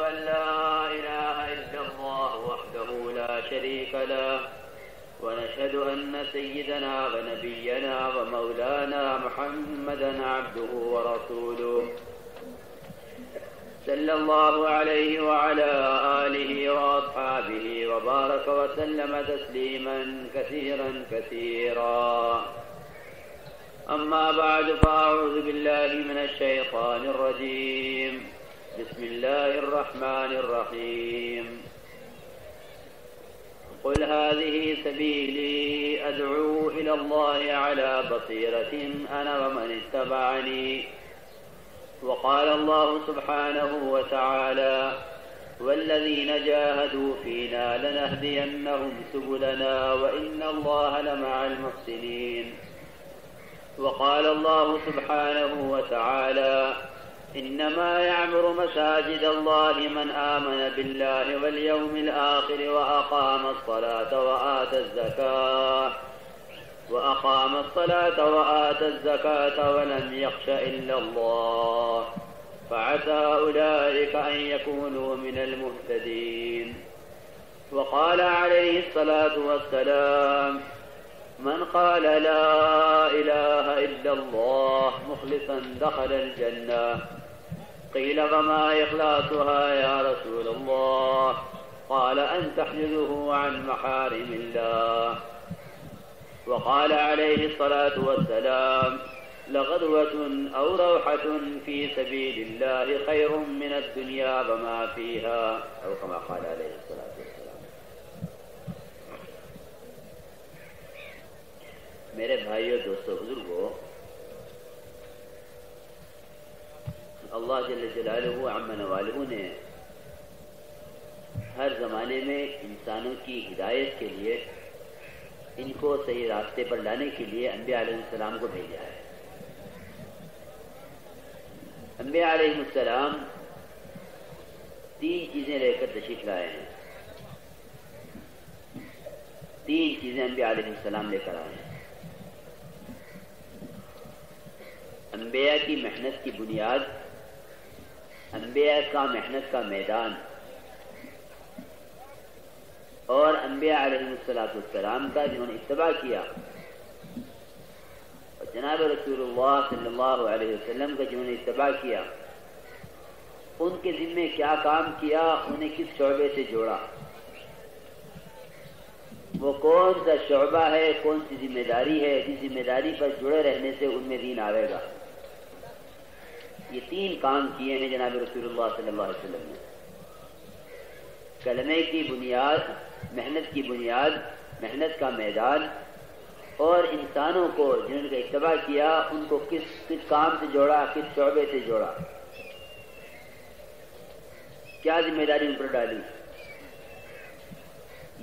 أن لا إله إلا الله وحده لا شريك له ونشهد أن سيدنا ونبينا ومولانا محمدا عبده ورسوله صلى الله عليه وعلى آله وأصحابه وبارك وسلم تسليما كثيرا كثيرا. أما بعد فأعوذ بالله من الشيطان الرجيم. بسم الله الرحمن الرحيم. قل هذه سبيلي أدعو إلى الله على بصيرة أنا ومن اتبعني. وقال الله سبحانه وتعالى والذين جاهدوا فينا لنهدينهم سبلنا وإن الله لمع المحسنين. وقال الله سبحانه وتعالى إنما يعمر مساجد الله من آمن بالله واليوم الآخر وأقام الصلاة وآتى الزكاة ولم يخش إلا الله فعسى أولئك أن يكونوا من المهتدين. وقال عليه الصلاة والسلام من قال لا إله إلا الله مخلصا دخل الجنة. قيل وما إخلاصها يا رسول الله؟ قال أن تحجزه عن محارم الله. وقال عليه الصلاة والسلام لغدوة أو روحة في سبيل الله خير من الدنيا وما فيها أو كما قال عليه الصلاة والسلام. میرے بھائیو دوستو بزرگو، اللہ جل جلالہ عم نوالہ نے ہر زمانے میں انسانوں کی ہدایت کے لیے، ان کو صحیح راستے پر لانے کے لیے انبیاء علیہ السلام کو بھیجا ہے. انبیاء علیہ السلام 3 چیزیں لے کر تشریف لائے ہیں. 3 چیزیں انبیاء علیہ السلام لے کر آئے ہیں. انبیاء کی محنت کی بنیاد، انبیاء کا محنت کا میدان، اور انبیاء علیہ السلام کا جنہوں نے اتباع کیا، اور جناب رسول اللہ صلی اللہ علیہ وسلم کا جنہوں نے اتباع کیا، ان کے ذمے کیا کام کیا، انہیں کس شعبے سے جوڑا، وہ کون سا شعبہ ہے، کون سی ذمہ داری ہے جس ذمہ داری پر جڑے رہنے سے ان میں دین آئے گا. یہ 3 کام کیے ہیں جناب رسول اللہ صلی اللہ علیہ وسلم نے. کلمے کی بنیاد، محنت کی بنیاد، محنت کا میدان، اور انسانوں کو جنہوں نے اتباع کیا ان کو کس کام سے جوڑا، کس شعبے سے جوڑا، کیا ذمہ داری ان پر ڈالی.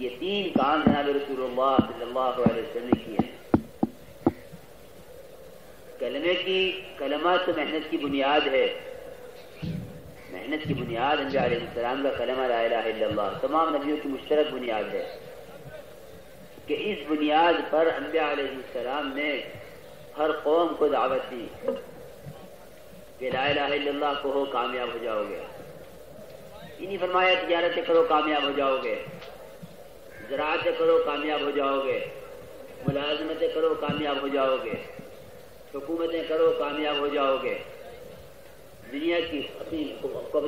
یہ 3 کام جناب رسول اللہ صلی اللہ علیہ وسلم نے کیے ہیں. کلمات تو محنت کی بنیاد ہے. محنت کی بنیاد انبیاء علیہ السلام کا کلمہ لا الہ الا اللہ تمام نبیوں کی مشترک بنیاد ہے کہ اس بنیاد پر انبیاء علیہ السلام نے ہر قوم کو دعوت دی کہ لا الہ الا اللہ کہو کامیاب ہو جاؤ گے. یہ نہیں فرمایا تجارتیں کرو کامیاب ہو جاؤ گے، زراعتیں کرو کامیاب ہو جاؤ گے، ملازمتیں کرو کامیاب ہو جاؤ گے، حکومتیں کرو کامیاب ہو جاؤ گے، دنیا کی اپنی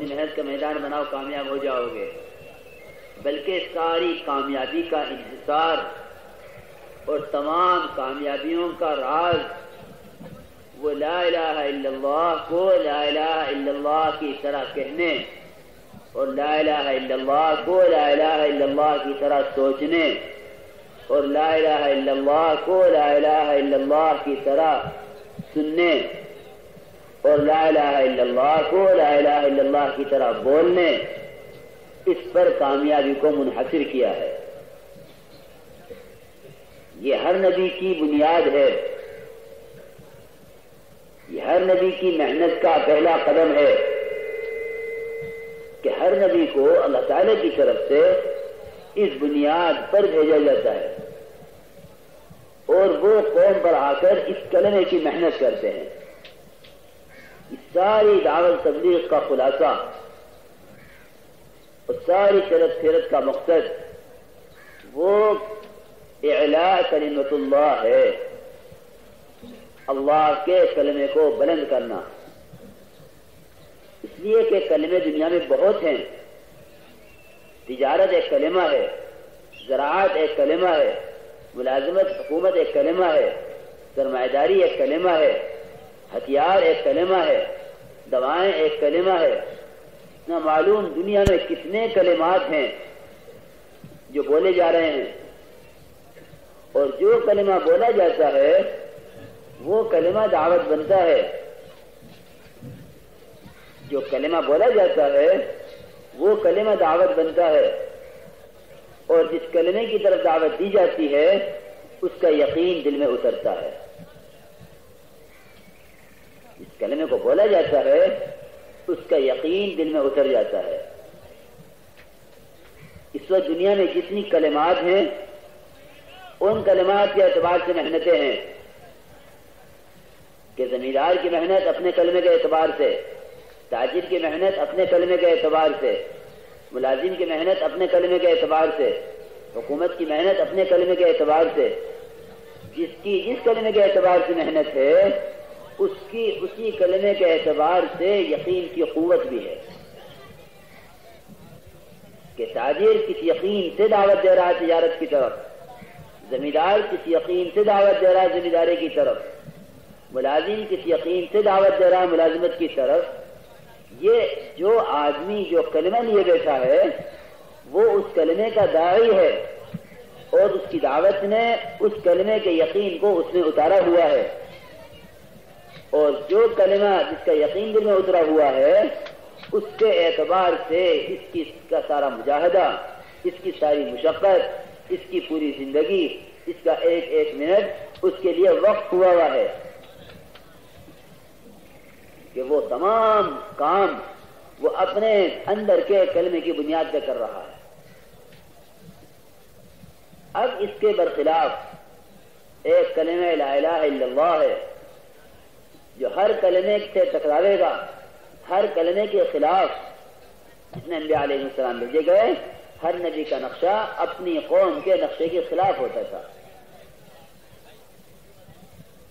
محنت کا میدان بناؤ کامیاب ہو جاؤ گے. بلکہ ساری کامیابی کا انحصار اور تمام کامیابیوں کا راز وہ لا الہ الا اللہ کو لا الہ الا اللہ کی طرح کہنے اور لا الہ الا اللہ کو لا الہ الا اللہ کی طرح سوچنے اور لا الہ الا اللہ کو لا الہ الا اللہ کی طرح سننے اور لا الہ الا اللہ کو لا الہ الا اللہ کی طرح بولنے، اس پر کامیابی کو منحصر کیا ہے. یہ ہر نبی کی بنیاد ہے، یہ ہر نبی کی محنت کا پہلا قدم ہے کہ ہر نبی کو اللہ تعالی کی طرف سے اس بنیاد پر بھیجا جاتا ہے اور وہ قوم پر آ کر اس کلمے کی محنت کرتے ہیں. اس ساری دعوت تبلیغ کا خلاصہ اور ساری سیرت کا مقصد وہ اعلاء کلمت اللہ ہے، اللہ کے کلمے کو بلند کرنا. اس لیے کہ کلمے دنیا میں بہت ہیں. تجارت ایک کلمہ ہے، زراعت ایک کلمہ ہے، ملازمت حکومت ایک کلمہ ہے، سرمایہ داری ایک کلمہ ہے، ہتھیار ایک کلمہ ہے، دوائیں ایک کلمہ ہے. نہ معلوم دنیا میں کتنے کلمات ہیں جو بولے جا رہے ہیں. اور جو کلمہ بولا جاتا ہے وہ کلمہ دعوت بنتا ہے. جو کلمہ بولا جاتا ہے وہ کلمہ دعوت بنتا ہے. اور جس کلمے کی طرف دعوت دی جاتی ہے اس کا یقین دل میں اترتا ہے. جس کلمے کو بولا جاتا ہے اس کا یقین دل میں اتر جاتا ہے. اس وقت دنیا میں جتنی کلمات ہیں ان کلمات کے اعتبار سے محنتیں ہیں کہ زمیندار کی محنت اپنے کلمے کے اعتبار سے، تاجر کی محنت اپنے کلمے کے اعتبار سے، ملازم کی محنت اپنے کلمے کے اعتبار سے، حکومت کی محنت اپنے کلمے کے اعتبار سے. جس کلمے کے اعتبار سے محنت ہے اسی کلمے کے اعتبار سے یقین کی قوت بھی ہے. کہ تاجر کس یقین سے دعوت دے رہا ہے تجارت کی طرف، زمیندار کس یقین سے دعوت دے رہا ہے زمینداری کی طرف، ملازم کس یقین سے دعوت دے رہا ہے ملازمت کی طرف. یہ جو آدمی جو کلمہ لیے بیٹھا ہے وہ اس کلمے کا داعی ہے اور اس کی دعوت نے اس کلمے کے یقین کو اس میں اتارا ہوا ہے. اور جو کلمہ جس کا یقین دل میں اترا ہوا ہے اس کے اعتبار سے اس کا سارا مجاہدہ، اس کی ساری مشقت، اس کی پوری زندگی، اس کا ایک ایک منٹ اس کے لیے وقف ہوا ہے کہ وہ تمام کام وہ اپنے اندر کے کلمے کی بنیاد پہ کر رہا ہے. اب اس کے برخلاف ایک کلمہ لا الہ الا اللہ ہے جو ہر کلمے سے ٹکراوے گا. ہر کلمے کے خلاف جتنے انبیاء علیہ السلام بھیجے گئے ہر نبی کا نقشہ اپنی قوم کے نقشے کے خلاف ہوتا تھا.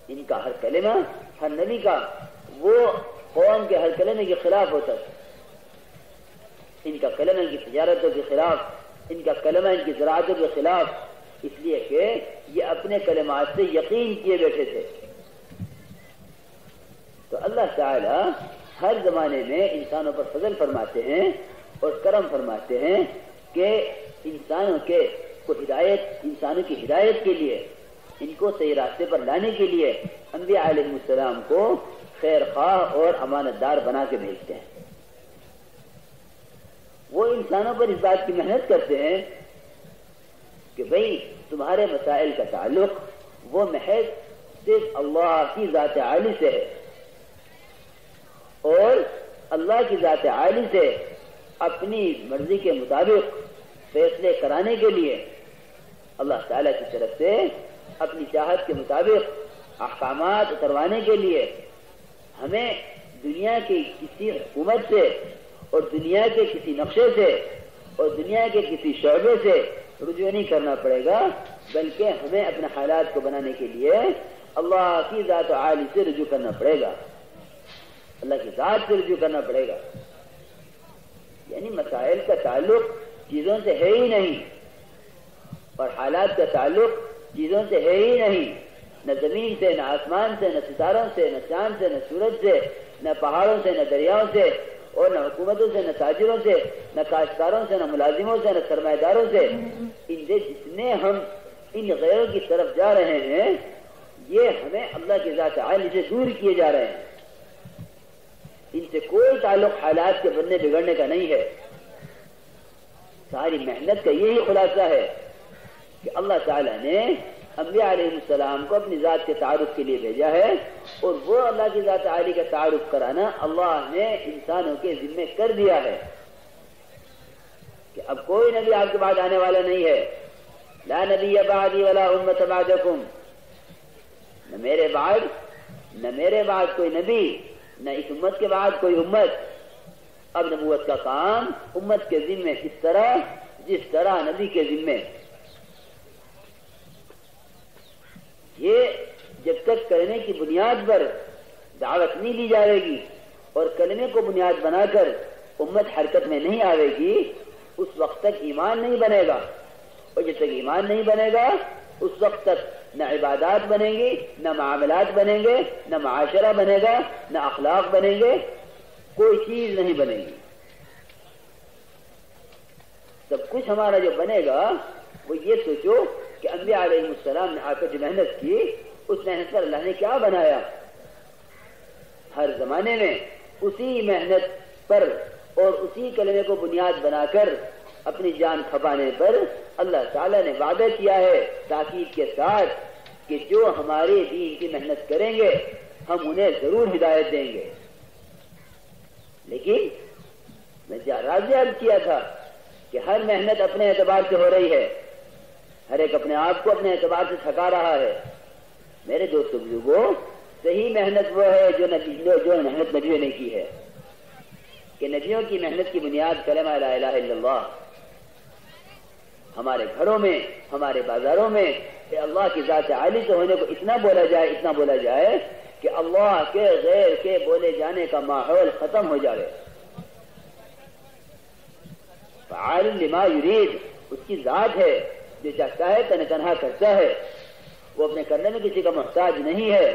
ان کا ہر کلمہ ہر نبی کا وہ قوم کے ہر کلمے کے خلاف ہوتا تھا. ان کا کلمہ ان کی تجارتوں کے خلاف، ان کا کلمہ ان کی زراعتوں کے خلاف، اس لیے کہ یہ اپنے کلمات سے یقین کیے بیٹھے تھے. تو اللہ تعالی ہر زمانے میں انسانوں پر فضل فرماتے ہیں اور کرم فرماتے ہیں کہ انسانوں کی ہدایت کے لیے، ان کو صحیح راستے پر لانے کے لیے انبیاء علیہ السلام کو خیر خواہ اور امانت دار بنا کے بھیجتے ہیں. وہ انسانوں پر اس بات کی محنت کرتے ہیں کہ بھئی تمہارے مسائل کا تعلق وہ محض صرف اللہ کی ذات عالی سے ہے اور اللہ کی ذات عالی سے اپنی مرضی کے مطابق فیصلے کرانے کے لیے اللہ تعالیٰ کی طرف سے اپنی چاہت کے مطابق احکامات اتروانے کے لیے ہمیں دنیا کی کسی حکومت سے اور دنیا کے کسی نقشے سے اور دنیا کے کسی شعبے سے رجوع نہیں کرنا پڑے گا، بلکہ ہمیں اپنے حالات کو بنانے کے لیے اللہ کی ذات عالی سے رجوع کرنا پڑے گا، اللہ کی ذات سے رجوع کرنا پڑے گا. یعنی مسائل کا تعلق چیزوں سے ہے ہی نہیں اور حالات کا تعلق چیزوں سے ہے ہی نہیں، نہ زمین سے، نہ آسمان سے، نہ ستاروں سے، نہ چاند سے، نہ سورج سے، نہ پہاڑوں سے، نہ دریاؤں سے، اور نہ حکومتوں سے، نہ تاجروں سے، نہ کاشتکاروں سے، نہ ملازموں سے، نہ سرمایہ داروں سے. ان سے جتنے ہم ان غیروں کی طرف جا رہے ہیں یہ ہمیں اللہ کی ذات عالی سے دور کیے جا رہے ہیں. ان سے کوئی تعلق حالات کے بننے بگڑنے کا نہیں ہے. ساری محنت کا یہی خلاصہ ہے کہ اللہ تعالیٰ نے انبیاء علیہ السلام کو اپنی ذات کے تعارف کے لیے بھیجا ہے اور وہ اللہ کی ذات عالی کا تعارف کرانا اللہ نے انسانوں کے ذمے کر دیا ہے کہ اب کوئی نبی آپ کے بعد آنے والا نہیں ہے. لا نبی بعدی ولا امت بعدکم، نہ میرے بعد کوئی نبی، نہ اس امت کے بعد کوئی امت. اب نبوت کا کام امت کے ذمے اس طرح جس طرح نبی کے ذمے. یہ جب تک کلمے کی بنیاد پر دعوت نہیں دی جائے گی اور کلمے کو بنیاد بنا کر امت حرکت میں نہیں آئے گی اس وقت تک ایمان نہیں بنے گا. اور جب تک ایمان نہیں بنے گا اس وقت تک نہ عبادات بنیں گی، نہ معاملات بنیں گے، نہ معاشرہ بنے گا، نہ اخلاق بنیں گے، کوئی چیز نہیں بنے گی. سب کچھ ہمارا جو بنے گا وہ یہ سوچو کہ انبیاء علیہ السلام نے آ کر جو محنت کی اس محنت پر اللہ نے کیا بنایا. ہر زمانے میں اسی محنت پر اور اسی کلمے کو بنیاد بنا کر اپنی جان کھپانے پر اللہ تعالیٰ نے وعدہ کیا ہے تاکید کے ساتھ کہ جو ہمارے دین کی محنت کریں گے ہم انہیں ضرور ہدایت دیں گے. لیکن میں راضی عرض کیا تھا کہ ہر محنت اپنے اعتبار سے ہو رہی ہے، ہر ایک اپنے آپ کو اپنے اعتبار سے تھکا رہا ہے. میرے دوستوں بزرگوں، صحیح محنت وہ ہے جو محنت نبیوں نے کی ہے کہ نبیوں کی محنت کی بنیاد کلمہ لا الہ الا اللہ. ہمارے گھروں میں، ہمارے بازاروں میں کہ اللہ کی ذات عالی سے ہونے کو اتنا بولا جائے کہ اللہ کے غیر کے بولے جانے کا ماحول ختم ہو جائے. فعال لما یرید اس کی ذات ہے، جو چاہتا ہے تنہا کرتا ہے، وہ اپنے کرنے میں کسی کا محتاج نہیں ہے.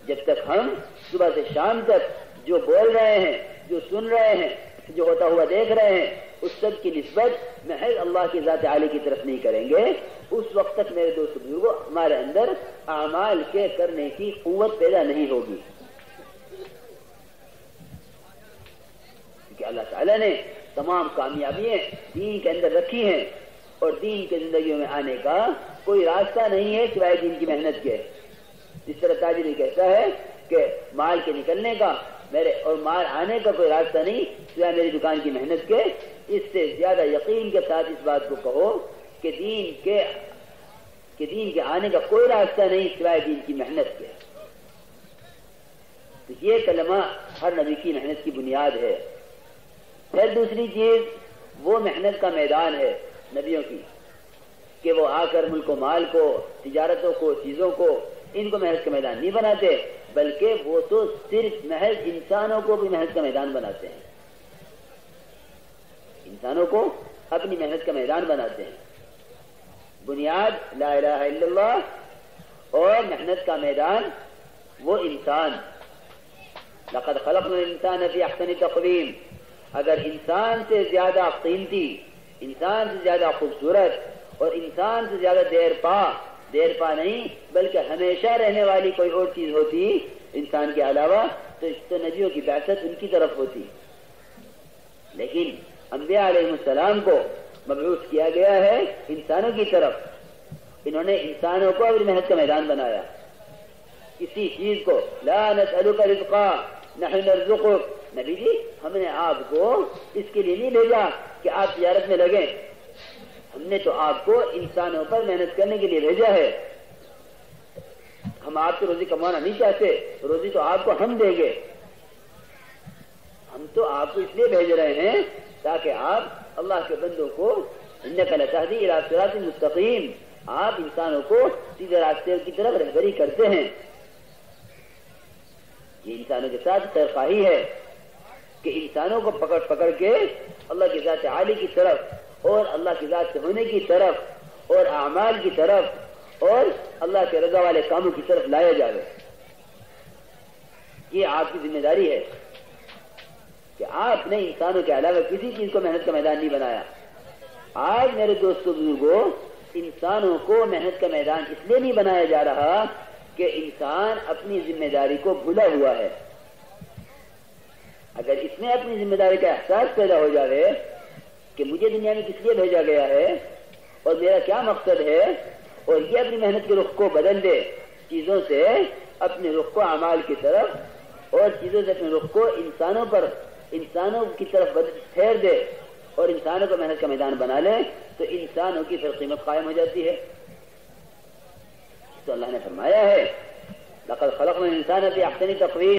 جب تک ہم صبح سے شام تک جو بول رہے ہیں، جو سن رہے ہیں، جو ہوتا ہوا دیکھ رہے ہیں اس سب کی نسبت محض اللہ کی ذات عالی کی طرف نہیں کریں گے اس وقت تک میرے دوست بزرگوں ہمارے اندر اعمال کے کرنے کی قوت پیدا نہیں ہوگی. کیونکہ اللہ تعالیٰ نے تمام کامیابیاں دین کے اندر رکھی ہیں اور دین کے زندگیوں میں آنے کا کوئی راستہ نہیں ہے سوائے دین کی محنت کے. جس طرح تاجری کہتا ہے کہ مال کے نکلنے کا اور مال آنے کا کوئی راستہ نہیں سوائے میری دکان کی محنت کے، اس سے زیادہ یقین کے ساتھ اس بات کو کہو کہ دین کے آنے کا کوئی راستہ نہیں سوائے دین کی محنت کے. تو یہ کلمہ ہر نبی کی محنت کی بنیاد ہے. پھر دوسری چیز وہ محنت کا میدان ہے نبیوں کی کہ وہ آ کر ملک و مال کو، تجارتوں کو، چیزوں کو، ان کو محنت کا میدان نہیں بناتے بلکہ وہ تو صرف محض انسانوں کو بھی محنت کا میدان بناتے ہیں. انسانوں کو اپنی محنت کا میدان بناتے ہیں. بنیاد لا الہ الا اللہ اور محنت کا میدان وہ انسان. لقد خلقنا الانسان فی احسن تقویم. اگر انسان سے زیادہ قیمتی، انسان سے زیادہ خوبصورت اور انسان سے زیادہ دیر پا نہیں بلکہ ہمیشہ رہنے والی کوئی اور چیز ہوتی انسان کے علاوہ تو نبیوں کی بعثت ان کی طرف ہوتی. لیکن انبیاء علیہ السلام کو مبعوث کیا گیا ہے انسانوں کی طرف. انہوں نے انسانوں کو اپنی محنت کا میدان بنایا. اسی چیز کو لا نسألک رزقا نحن نرزقک. نبی جی ہم نے آپ کو اس کے لیے نہیں بھیجا کہ آپ تجارت میں لگیں، ہم نے تو آپ کو انسانوں پر محنت کرنے کے لیے بھیجا ہے. ہم آپ سے روزی کمانا نہیں چاہتے، روزی تو آپ کو ہم دیں گے. ہم تو آپ کو اس لیے بھیج رہے ہیں تاکہ آپ اللہ کے بندوں کو انک لتہدی الی صراط مستقیم، آپ انسانوں کو سیدھے راستے کی طرف رہبری کرتے ہیں. یہ انسانوں کے ساتھ خیر خواہی ہے کہ انسانوں کو پکڑ کے اللہ کی ذات عالی کی طرف اور اللہ کی ذات سے ہونے کی طرف اور اعمال کی طرف اور اللہ کے رضا والے کاموں کی طرف لایا جائے. یہ آپ کی ذمہ داری ہے کہ آپ نے انسانوں کے علاوہ کسی چیز کو محنت کا میدان نہیں بنایا. آج میرے دوستوں بزرگوں انسانوں کو محنت کا میدان اس لیے نہیں بنایا جا رہا کہ انسان اپنی ذمہ داری کو بھولا ہوا ہے. اگر اس میں اپنی ذمہ داری کا احساس پیدا ہو جائے کہ مجھے دنیا میں کس لیے بھیجا گیا ہے اور میرا کیا مقصد ہے اور یہ اپنی محنت کے رخ کو بدل دے، چیزوں سے اپنے رخ کو اعمال کی طرف اور چیزوں سے اپنے رخ کو انسانوں کی طرف پھیر دے اور انسانوں کو محنت کا میدان بنا لے تو انسانوں کی پھر قیمت قائم ہو جاتی ہے. تو اللہ نے فرمایا ہے لقد خلقنا الانسان فی احسن تقویم.